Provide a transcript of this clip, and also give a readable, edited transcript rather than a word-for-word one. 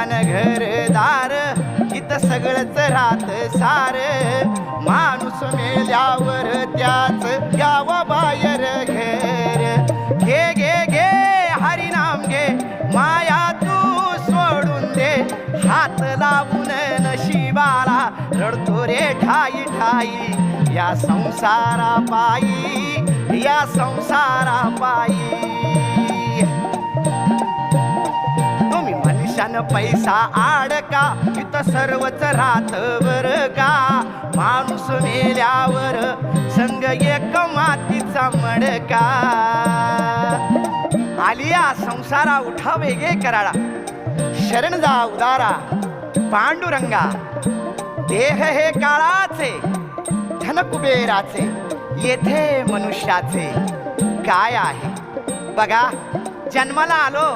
मकान घरदार इथं सगळंच राहत सार माणूस मेल्यावर त्याच यावं बाहेर घर घे घे घे हरिनाम घे माया तू सोडून दे हात लावून नशिबाला रडतो रे ठाई ठाई या संसारा पायी या संसारा पायी तुम्ही मनुष्यानं पैसा आडका इथं सर्वच राहत बर का माणूस मेल्यावर संग एक मातीचा मडका आलिया संसारा उठा वेगे कराळा शरण जा उदारा पांडुरंगा देह हे काळाचे धन कुबेराचे येथे मनुष्याचे काय आहे बघा जन्माला आलो